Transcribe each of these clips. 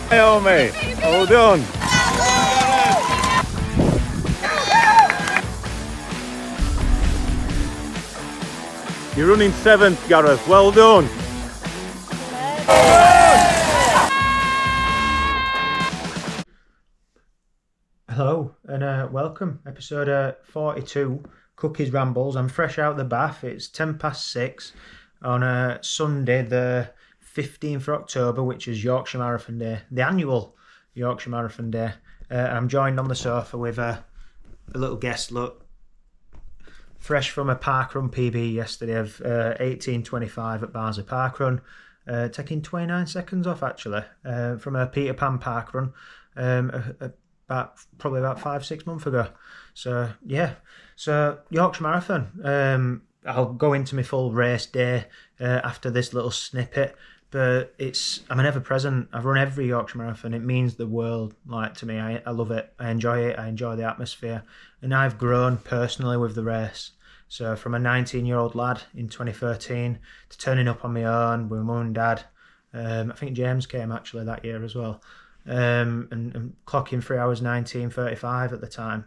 Naomi, hold on. You're running 7th, Gareth. Well done. Hello and welcome. Episode 42, Cookies Rambles. I'm fresh out the bath. It's 6:10 on Sunday, the 15th of October, which is Yorkshire Marathon Day, the annual Yorkshire Marathon Day. I'm joined on the sofa with a little guest look. Fresh from a parkrun PB yesterday of 18:25 at Barnsley Parkrun, taking 29 seconds off actually from a Peter Pan parkrun probably about 5-6 months ago. So yeah, so Yorkshire Marathon. I'll go into my full race day after this little snippet, but I'm an ever present. I've run every Yorkshire Marathon. It means the world, like, to me. I love it. I enjoy it. I enjoy the atmosphere, and I've grown personally with the race. So from a 19-year-old lad in 2013 to turning up on my own with mum and dad. I think James came actually that year as well. And clocking 3 hours 19:35 at the time.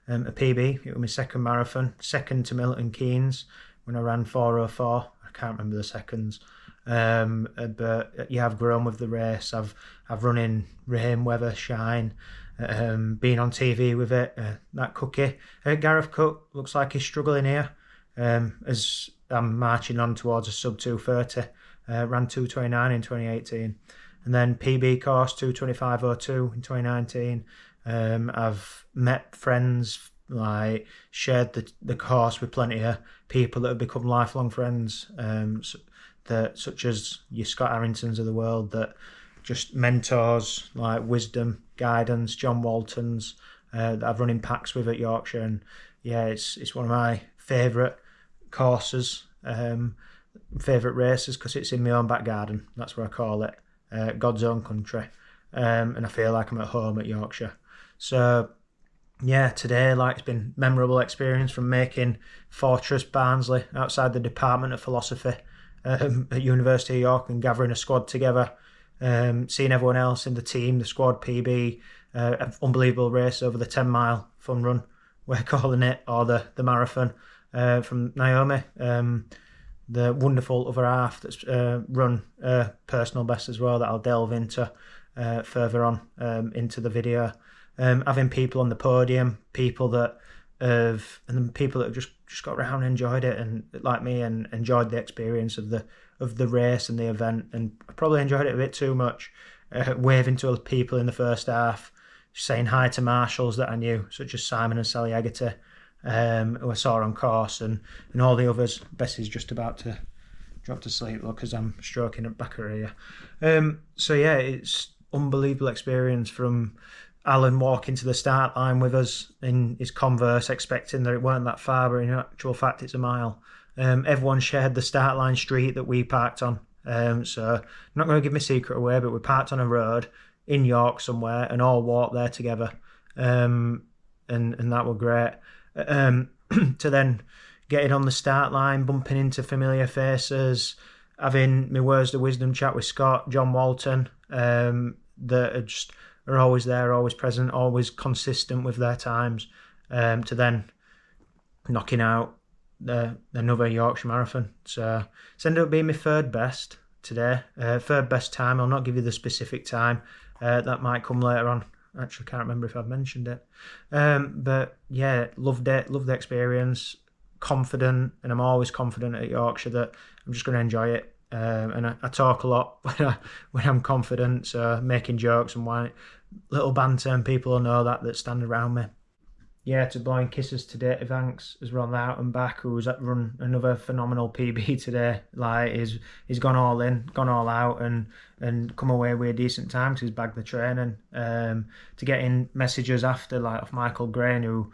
A PB. It was my second marathon, second to Milton Keynes when I ran 4:04. I can't remember the seconds. But yeah, I've grown with the race. I've run in rain, weather, shine. Been on TV with it. That cookie, Gareth Cook, looks like he's struggling here. As I'm marching on towards a sub 2:30. Ran 2:29 in 2018. And then PB course 2:25:02 in 2019. I've met friends, like shared the course with plenty of people that have become lifelong friends. Such as your Scott Harringtons of the world, that just mentors, like wisdom, guidance, John Waltons, that I've run in packs with at Yorkshire. And yeah, it's one of my favourite courses, favourite races, because it's in my own back garden. That's what I call it. God's own country, and I feel like I'm at home at Yorkshire. So yeah, today, like, it's been a memorable experience, from making Fortress Barnsley outside the Department of Philosophy at University of York and gathering a squad together, seeing everyone else in the team, the squad PB, an unbelievable race over the 10-mile fun run, we're calling it, or the marathon, from Naomi, the wonderful other half that's run personal best as well, that I'll delve into further on into the video. Having people on the podium, people that have just got around and enjoyed it, and like me, and enjoyed the experience of the race and the event, and I probably enjoyed it a bit too much. Waving to other people in the first half, saying hi to marshals that I knew, such as Simon and Sally Egerty, who I saw on course, and all the others. Bessie's just about to drop to sleep, look, as I'm stroking at back of her ear. So yeah, it's unbelievable experience, from Alan walking to the start line with us in his Converse, expecting that it weren't that far, but in actual fact it's a mile. Everyone shared the start line street that we parked on. So I'm not going to give my secret away, but we parked on a road in York somewhere and all walked there together. And that were great. To then getting on the start line, bumping into familiar faces, having my words of wisdom chat with Scott, John Walton, that are always there, always present, always consistent with their times, to then knocking out another Yorkshire Marathon. So it's ended up being my third best today, third best time. I'll not give you the specific time, that might come later on. Actually, can't remember if I've mentioned it. But yeah, loved it, loved the experience, confident, and I'm always confident at Yorkshire that I'm just going to enjoy it. And I talk a lot when I'm confident, so making jokes and little banter, and people will know that stand around me. Yeah, to blowing kisses to Dave Hanks as well, out and back, who's run another phenomenal PB today. Like, he's gone all in, gone all out, and come away with a decent time because he's bagged the training. To get in messages after, like, off Michael Grain, who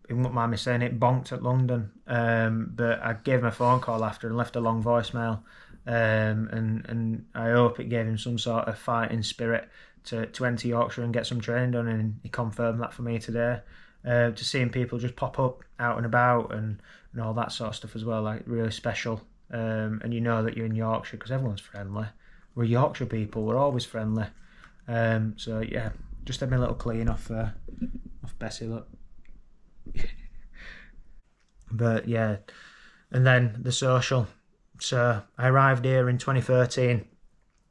wouldn't mind me saying it, bonked at London. But I gave him a phone call after and left a long voicemail. And I hope it gave him some sort of fighting spirit to enter Yorkshire and get some training done, and he confirmed that for me today. To seeing people just pop up out and about and all that sort of stuff as well, like, really special. And you know that you're in Yorkshire because everyone's friendly. we're Yorkshire people, we're always friendly. So yeah, just had my little clean off Bessie, look. But yeah, and then the social. So I arrived here in 2013,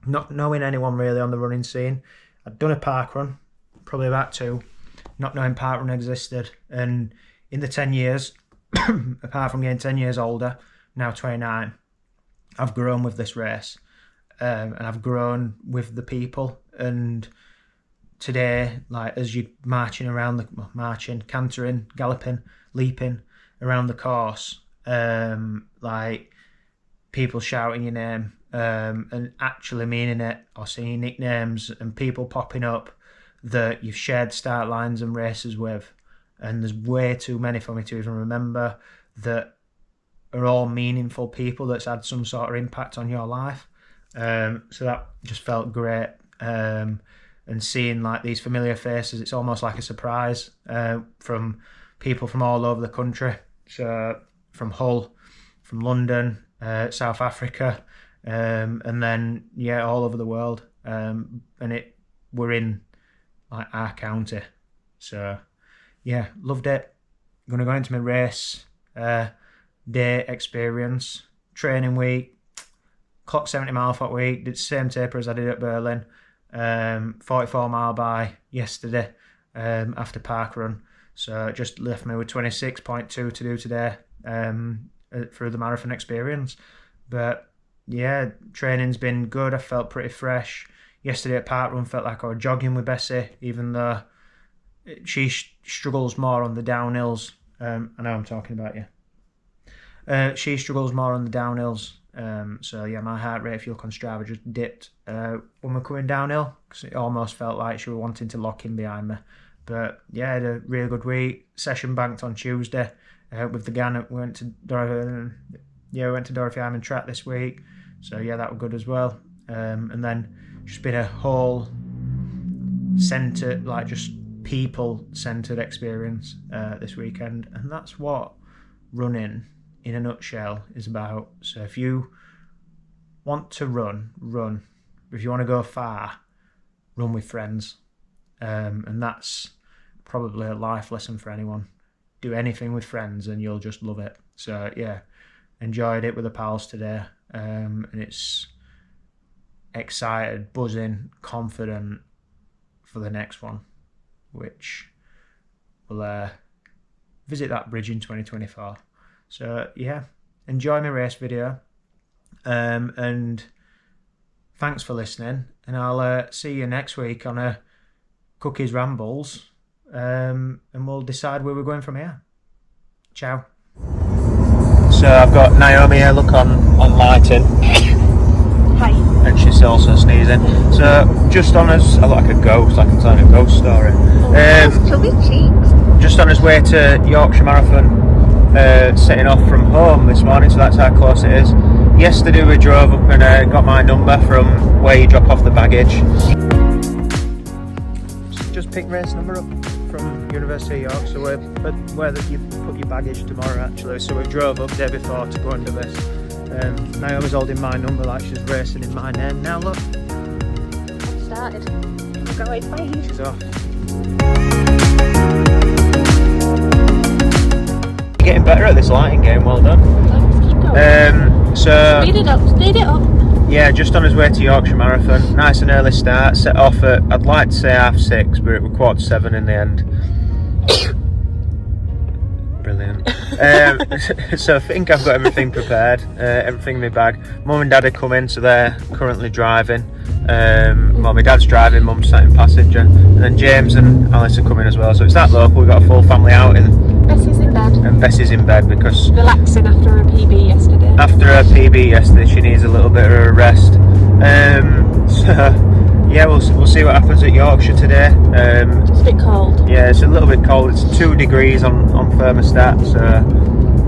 not knowing anyone really on the running scene. I'd done a park run, probably about 2, not knowing park run existed. And in the 10 years, apart from getting 10 years older, now 29, I've grown with this race. And I've grown with the people. And today, like, as you're cantering, galloping, leaping around the course, like, people shouting your name, and actually meaning it, or seeing nicknames and people popping up that you've shared start lines and races with, and there's way too many for me to even remember, that are all meaningful people that's had some sort of impact on your life. So that just felt great, and seeing like these familiar faces, it's almost like a surprise, from people from all over the country. So from Hull, from London, South Africa, and then all over the world, and we're in like our county. So yeah, loved it. I'm gonna go into my race day experience, training week, clocked 70 mile that week, did the same taper as I did at Berlin, 44 mile by yesterday, after park run. So it just left me with 26.2 to do today, through the marathon experience. But yeah, training's been good. I felt pretty fresh. Yesterday at park run felt like I was jogging with Bessie, even though she struggles more on the downhills. I know I'm talking about you. She struggles more on the downhills. So yeah, my heart rate, if you look on Strava, just dipped when we're coming downhill, because it almost felt like she was wanting to lock in behind me. But yeah, I had a really good week. Session banked on Tuesday with the gang. We went to Dorothy Hyman track this week. So yeah, that was good as well. And then just been a whole centered, like just people-centered experience this weekend. And that's what running in a nutshell is about. So if you want to run. If you want to go far, run with friends. And that's probably a life lesson for anyone. Do anything with friends and you'll just love it. So yeah, enjoyed it with the pals today. And it's excited, buzzing, confident for the next one, which will visit that bridge in 2024. So yeah, enjoy my race video, and thanks for listening, and I'll see you next week on a Cookies Rambles, and we'll decide where we're going from here. Ciao. So I've got Naomi here, look on lighting. Hi. And she's also sneezing. So just on us, I look like a ghost, I can tell you a ghost story. Chubby cheeks. Just on his way to Yorkshire Marathon, setting off from home this morning, so that's how close it is. Yesterday we drove up and got my number from where you drop off the baggage. Just pick race number up from University of York, so we're where you put your baggage tomorrow actually. So we drove up day before to go and do this. Naomi's holding my number like she's racing in my name. Now look. I've started. I'm going, bye. She's off. You're getting better at this lighting game, well done. Let's keep going. So Speed it up. yeah, just on his way to Yorkshire Marathon. Nice and early start, set off at, I'd like to say 6:30, but it was 7:15 in the end. Brilliant. So I think I've got everything prepared, everything in my bag. Mum and Dad are coming, so they're currently driving. Well, my dad's driving, Mum's sat in passenger, and then James and Alice are coming as well. So it's that local. We've got a full family outing. Bessie's in bed. And Bessie's in bed because relaxing after her PB yesterday. After her PB yesterday, she needs a little bit of a rest. So yeah, we'll see what happens at Yorkshire today. It's a bit cold. Yeah, it's a little bit cold. It's 2 degrees on thermostat. So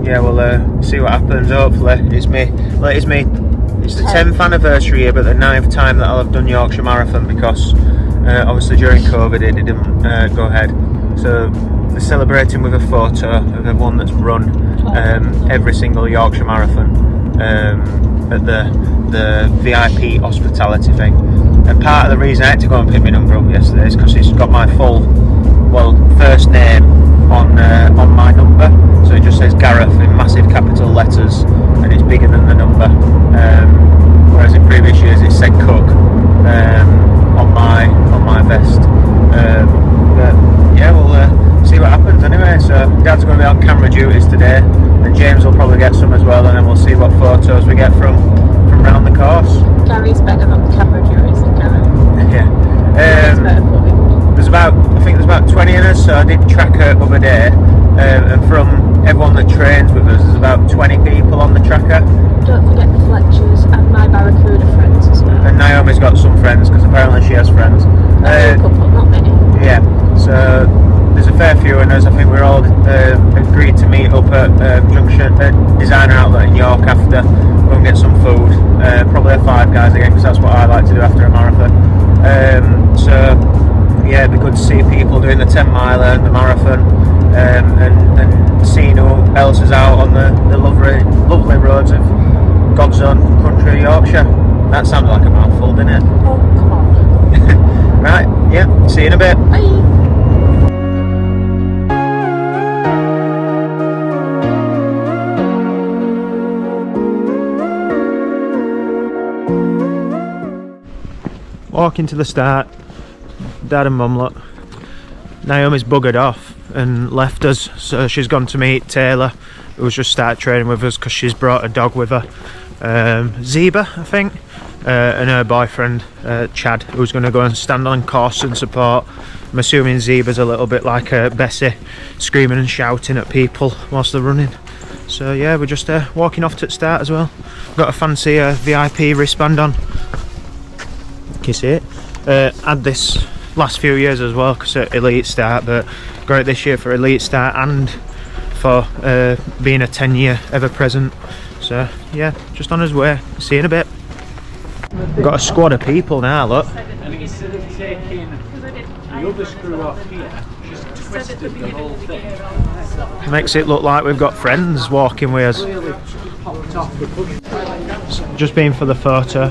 yeah, we'll see what happens. Hopefully, it's the 10th anniversary here, but the 9th time that I'll have done Yorkshire Marathon, because obviously during COVID it didn't go ahead. So they're celebrating with a photo of everyone that's run every single Yorkshire Marathon. at the VIP hospitality thing. And part of the reason I had to go and pick my number up yesterday is because it's got my full, first name on my number. So it just says Gareth in massive capital letters, and it's bigger than the number. Whereas in previous years it said Cook on my vest. But yeah, we'll see what happens anyway. So Dad's going to be on camera duties today, and James will probably get some as well, and then we'll see what photos we get from round the course. Gary's better on the camera duties than Gareth. Yeah. I think there's about 20 in us, so I did track her other day, and from everyone that trains with us, there's about 20 people on the tracker. Don't forget the Fletchers and my Barracuda friends as well. And Naomi's got some friends, because apparently she has friends. A couple, not many. Yeah, so there's a fair few in us. I think we're all agreed to meet up at Junction Designer Outlet in York after, go and get some food. Probably a Five Guys again, because that's what I like to do after a marathon. So yeah, it'd be good to see people doing the 10 miler and the marathon, and seeing who else is out on the lovely roads of God's own country, Yorkshire. That sounded like a mouthful, didn't it? Oh, come on. Right, yeah, see you in a bit. Bye. Walking to the start, Dad and Mum look. Naomi's buggered off and left us, so she's gone to meet Taylor, who's just started training with us because she's brought a dog with her, Zeba I think, and her boyfriend Chad, who's going to go and stand on course and support. I'm assuming Zeba's a little bit like Bessie, screaming and shouting at people whilst they're running. So yeah, we're just walking off to the start as well. Got a fancy VIP wristband on. Can you see it? Had this last few years as well because at Elite Start, but got it this year for Elite Start and for being a 10-year ever present. So yeah, just on his way. See you in a bit. Got a squad of people now, look. And instead of taking the other screw off here, just twisted the whole thing. Makes it look like we've got friends walking with us. Just been for the photo.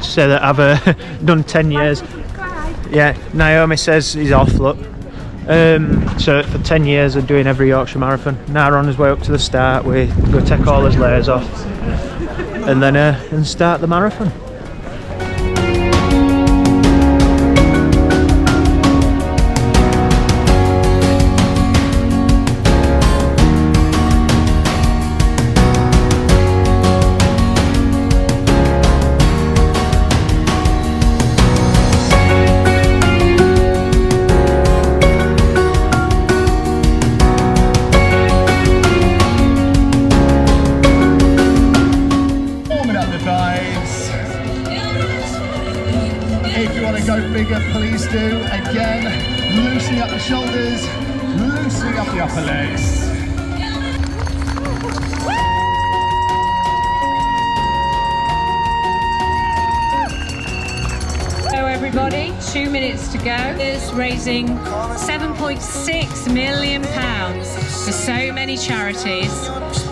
Say that I've done 10 years. Yeah, Naomi says he's off, look. So for 10 years of doing every Yorkshire Marathon. Now we're on his way up to the start. We go take all his layers off and then and start the marathon. If you want to go bigger, please do. Again, loosening up the shoulders, loosening up the upper legs. Hello everybody, 2 minutes to go. Is raising £7.6 million for so many charities,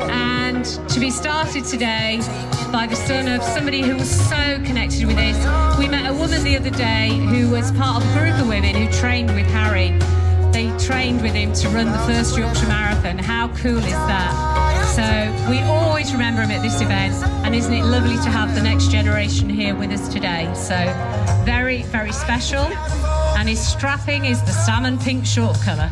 and to be started today by the son of somebody who was so connected with this. We met a woman the other day who was part of a group of women who trained with Harry. They trained with him to run the first Yorkshire Marathon. How cool is that? So we always remember him at this event, and isn't it lovely to have the next generation here with us today? So very, very special. And his strapping is the salmon pink short colour.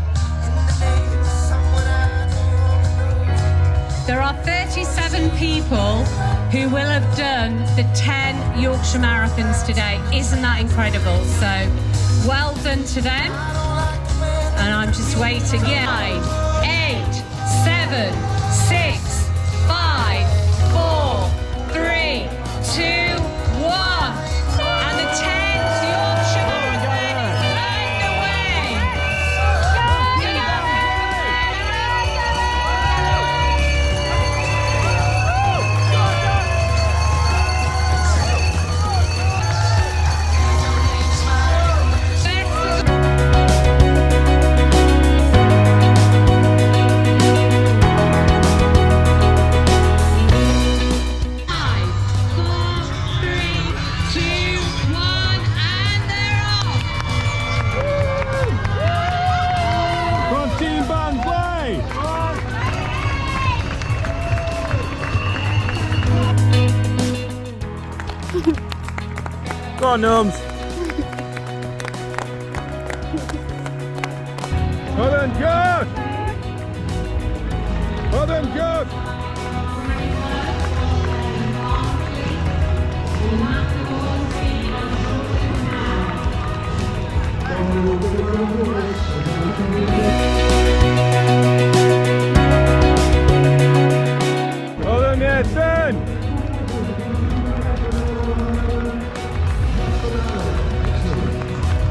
There are 37 people who will have done the 10 Yorkshire Marathons today. Isn't that incredible? So well done to them. And I'm just waiting. Yeah. 9, 8, 7, 6, 5, 4, 3, 2, 1. And the 10th Yorkshire Marathon is underway. on, Gnomes. Well done, George. Well done, George. Well done, Nathan.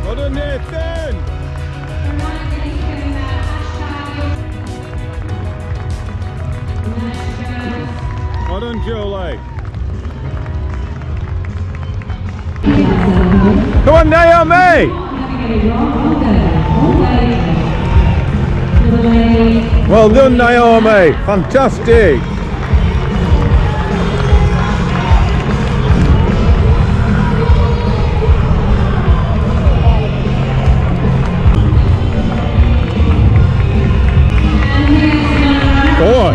Well done, Nathan. Well done, Jolie. Come on, Naomi. Well done, Naomi. Fantastic. Go on.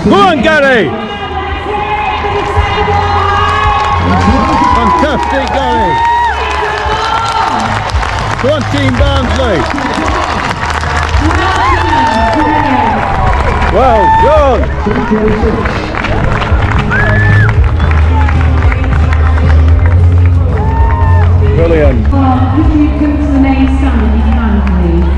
Go on, Gary! Fantastic, Gary! Go on, Team Barnsley! Well done! Brilliant! Could you come to the main stand if you can, please?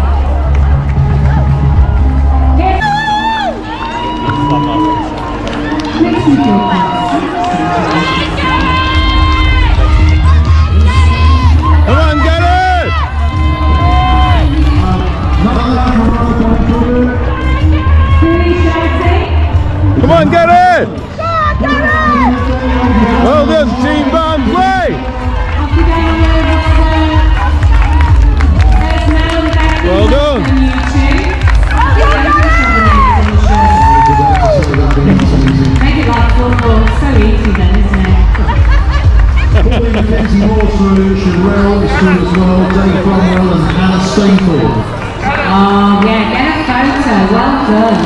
Come on, get it! Come on, get it! Well done, Team Barnsley! Well done! Make it like football, so easy then, isn't it? Mackenzie Waterloo, Sherelle is through as well, Dave Cromwell and Hannah Staple. Oh yeah, get a photo, well done.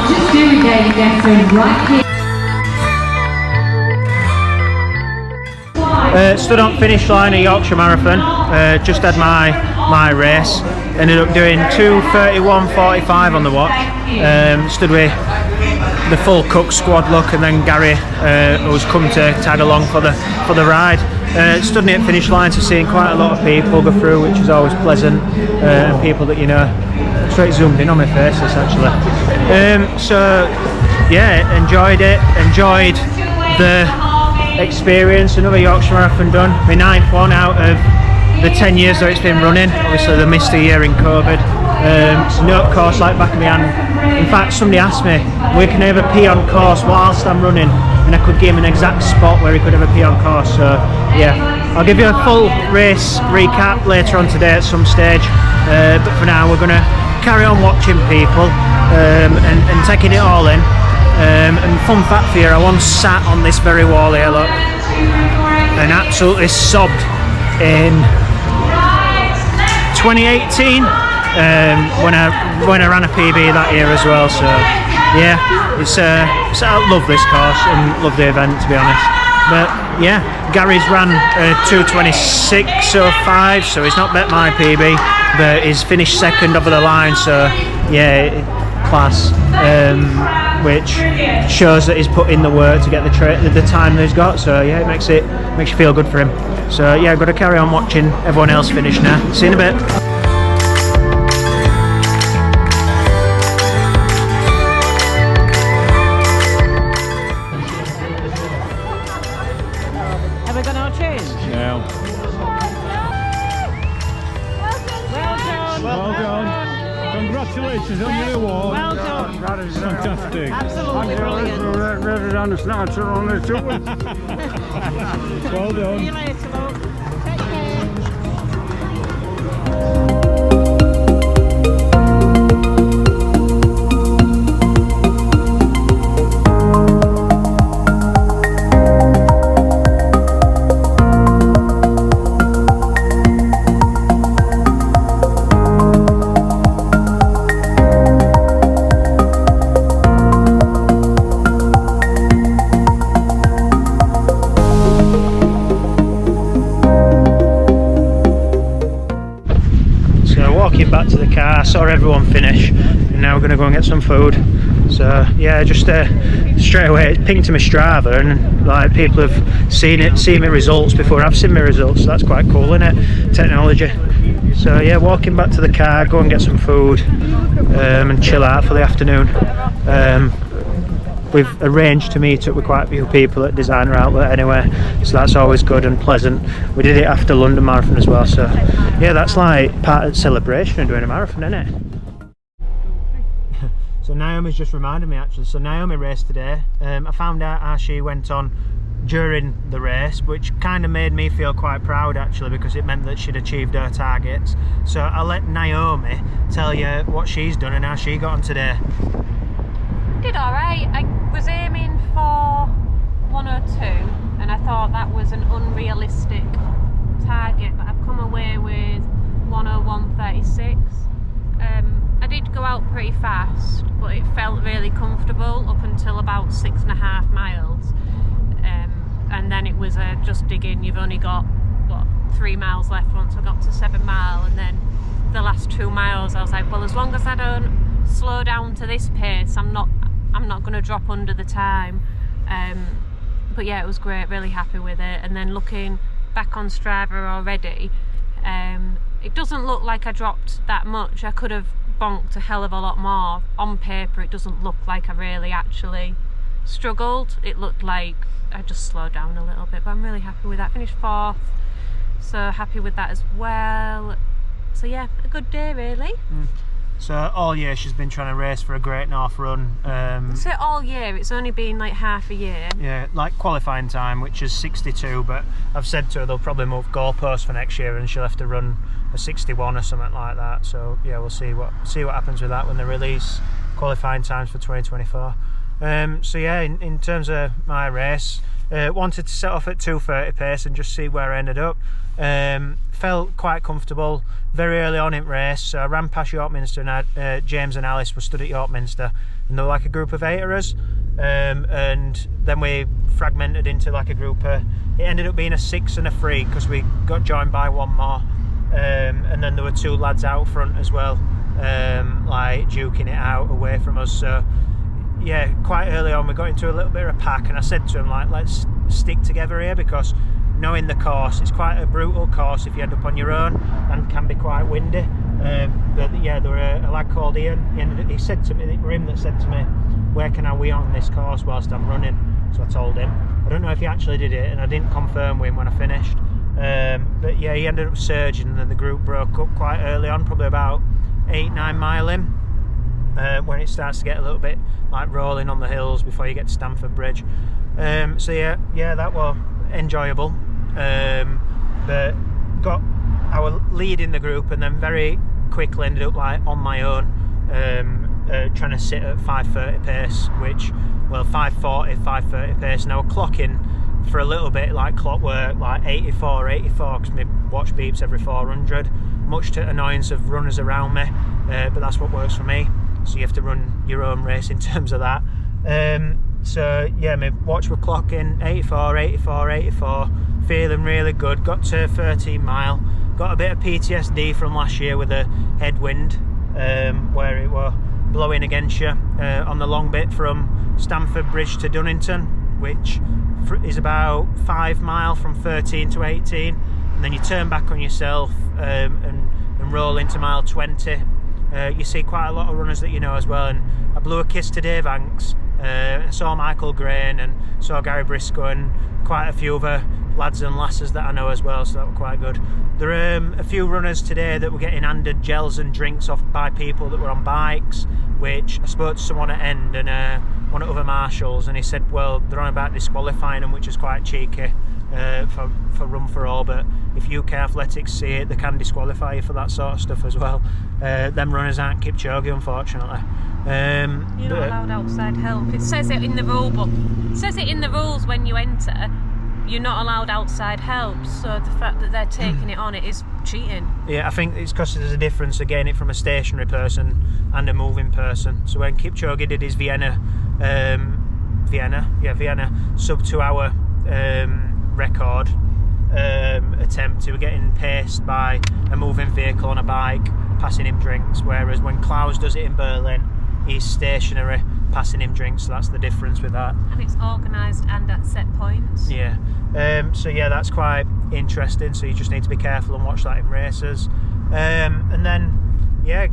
Just do it, David Dexter, right here. Stood on finish line at Yorkshire Marathon, just had my race, ended up doing 2:31:45 on the watch, stood with the full Cook squad look, and then Gary who's come to tag along for the ride. Stood near the finish line, so seeing quite a lot of people go through, which is always pleasant, and people that you know. Straight zoomed in on my face this actually. So yeah, enjoyed it, enjoyed the experience. Another Yorkshire Marathon done, my 9th one out of the 10 years that it's been running. Obviously they missed a year in COVID. It's no course like back of my hand. In fact, somebody asked me, where can I have a pee on course whilst I'm running, and I could give him an exact spot where he could have a pee on course. So yeah, I'll give you a full race recap later on today at some stage, but for now we're going to carry on watching people and taking it all in. And fun fact for you, I once sat on this very wall here, look, and absolutely sobbed in 2018 when I ran a PB that year as well. So yeah, I love this course and love the event, to be honest. But yeah, Gary's ran 2:26:05, so he's not bet my PB, but he's finished second over the line. So yeah, class. Which shows that he's put in the work to get the time that he's got. So yeah, it makes you feel good for him. So yeah, I've got to carry on watching everyone else finish now. See you in a bit. fantastic. Absolutely brilliant. Ready on the snatcher on the two. Well done. See you later, love. Take care. Walking back to the car, saw everyone finish, and now we're going to go and get some food. So yeah, just straight away it pinged to my Strava, and like people have seen my results before I've seen my results. So that's quite cool, isn't it? Technology. So yeah, walking back to the car, go and get some food, and chill out for the afternoon. We've arranged to meet up with quite a few people at Designer Outlet anyway, so that's always good and pleasant. We did it after London Marathon as well, so yeah, that's like part of the celebration of doing a marathon, isn't it? So Naomi's just reminded me actually, so Naomi raced today. I found out how she went on during the race, which kind of made me feel quite proud actually, because it meant that she'd achieved her targets. So I'll let Naomi tell you what she's done and how she got on today. Did alright. I was aiming for 102 and I thought that was an unrealistic target, but I've come away with 101.36. I did go out pretty fast, but it felt really comfortable up until about 6.5 miles, and then it was just digging. You've only got what, 3 miles left once I got to 7 mile, and then the last 2 miles I was like, well, as long as I don't slow down to this pace, I'm not going to drop under the time. But yeah, it was great, really happy with it. And then looking back on Strava already, it doesn't look like I dropped that much. I could have bonked a hell of a lot more. On paper it doesn't look like I really actually struggled. It looked like I just slowed down a little bit, but I'm really happy with that. Finished 4th, so happy with that as well. So yeah, a good day really. So all year she's been trying to race for a Great North Run. So all year, it's only been like half a year. Yeah, like qualifying time, which is 62, but I've said to her they'll probably move goalposts for next year and she'll have to run a 61 or something like that. So yeah, we'll see what happens with that when they release qualifying times for 2024. So yeah, in terms of my race, wanted to set off at 2:30 pace and just see where I ended up. Felt quite comfortable very early on in race, so I ran past York Minster, and James and Alice were stood at York Minster, and they were like a group of 8 of us, and then we fragmented into like a group of, it ended up being a 6 and a 3 because we got joined by one more, and then there were 2 lads out front as well, like duking it out away from us. So yeah, quite early on we got into a little bit of a pack, and I said to him like, let's stick together here, because knowing the course, it's quite a brutal course if you end up on your own, and can be quite windy. But yeah, there were a lad called Ian. He said to me, it was him that said to me, where can I wee on this course whilst I'm running? So I told him. I don't know if he actually did it, and I didn't confirm with him when I finished. But yeah, he ended up surging, and then the group broke up quite early on, probably about 8-9 mile in, when it starts to get a little bit like rolling on the hills before you get to Stamford Bridge. So yeah, that was enjoyable. But got our lead in the group, and then very quickly ended up like on my own, trying to sit at 5:30 pace, which, well, 5:30 pace. Now we're clocking for a little bit like clockwork, like 84 because my watch beeps every 400, much to annoyance of runners around me, but that's what works for me. So you have to run your own race in terms of that. So yeah, my watch were clocking 84, feeling really good. Got to 13 mile, got a bit of PTSD from last year with a headwind, where it was blowing against you on the long bit from Stamford Bridge to Dunnington, which is about 5 mile from 13 to 18, and then you turn back on yourself and roll into mile 20. You see quite a lot of runners that you know as well, and I blew a kiss to Dave Hanks, and saw Michael Grain and saw Gary Briscoe and quite a few other lads and lasses that I know as well, so that were quite good. There are a few runners today that were getting handed gels and drinks off by people that were on bikes, which I spoke to someone at End and one of the marshals, and he said, well, they're on about disqualifying them, which is quite cheeky for Run for All, but if UK Athletics see it, they can disqualify you for that sort of stuff as well. Them runners aren't Kipchoge, unfortunately. You're not allowed outside help. It says it in the rule book. It says it in the rules when you enter. You're not allowed outside help. So the fact that they're taking it on, it is cheating. Yeah, I think it's because there's a difference of getting it from a stationary person and a moving person. So when Kipchoge did his Vienna sub 2 hour record attempt, he was getting paced by a moving vehicle on a bike passing him drinks, whereas when Klaus does it in Berlin, he's stationary passing him drinks, so that's the difference with that. And it's organised and at set points. Yeah. So yeah, that's quite interesting, so you just need to be careful and watch that in races. And then yeah,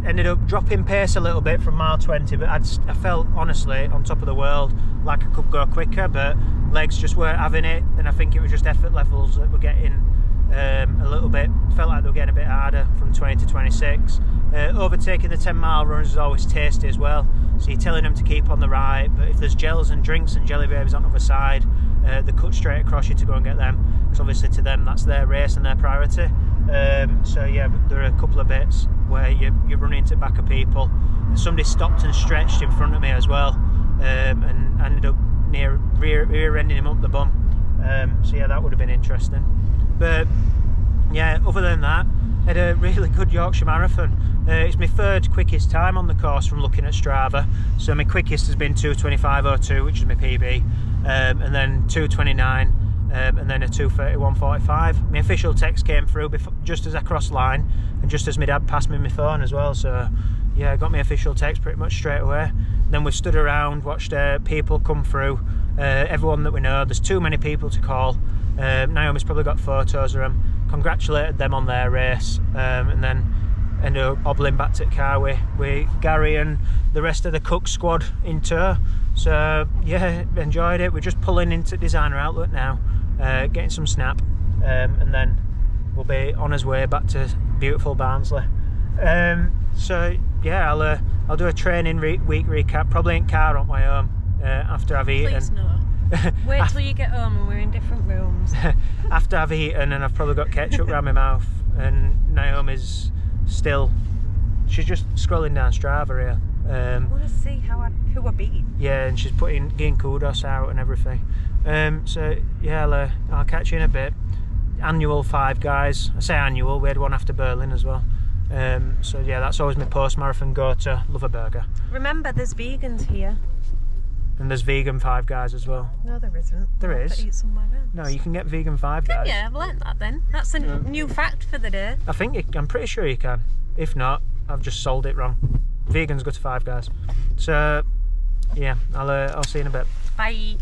ended up dropping pace a little bit from mile 20, but I felt honestly on top of the world, like I could go quicker, but legs just weren't having it, and I think it was just effort levels that were getting a little bit, felt like they were getting a bit harder from 20 to 26. Overtaking the 10-mile runners is always tasty as well, so you're telling them to keep on the right, but if there's gels and drinks and jelly babies on the other side, they cut straight across you to go and get them, because obviously to them that's their race and their priority. So yeah, but there are a couple of bits where you're running into the back of people, and somebody stopped and stretched in front of me as well, and ended up near rear-ending him up the bum. So yeah, that would have been interesting. But yeah, other than that, I had a really good Yorkshire Marathon. It's my third quickest time on the course from looking at Strava. So my quickest has been 2:25:02, which is my PB, and then 2:29, and then a 2:31:45. My official text came through just as I crossed line, and just as my dad passed me my phone as well. So yeah, I got my official text pretty much straight away. Then we stood around, watched people come through, everyone that we know. There's too many people to call. Naomi's probably got photos of them, congratulated them on their race, and then ended up hobbling back to the car with Gary and the rest of the Cook squad in tow. So yeah, enjoyed it. We're just pulling into Designer Outlet now, getting some snap, and then we'll be on his way back to beautiful Barnsley. So yeah, I'll do a training week recap, probably in car on my home after I've eaten. Please no. Wait till you get home and we're in different rooms. After I've eaten and I've probably got ketchup around my mouth, and Naomi's still, she's just scrolling down Strava here. I want to see who I beat. Yeah, and she's getting kudos out and everything. So yeah, I'll catch you in a bit. Annual 5 guys. I say annual, we had one after Berlin as well. So yeah, that's always my post-marathon go-to. Love a burger. Remember, there's vegans here. And there's vegan 5 guys as well. No, there isn't. There I'll is. have to eat somewhere else. No, you can get vegan 5 guys. Yeah, I've learnt that then. That's a new fact for the day. I'm pretty sure you can. If not, I've just sold it wrong. Vegans go to 5 guys. So yeah, I'll see you in a bit. Bye.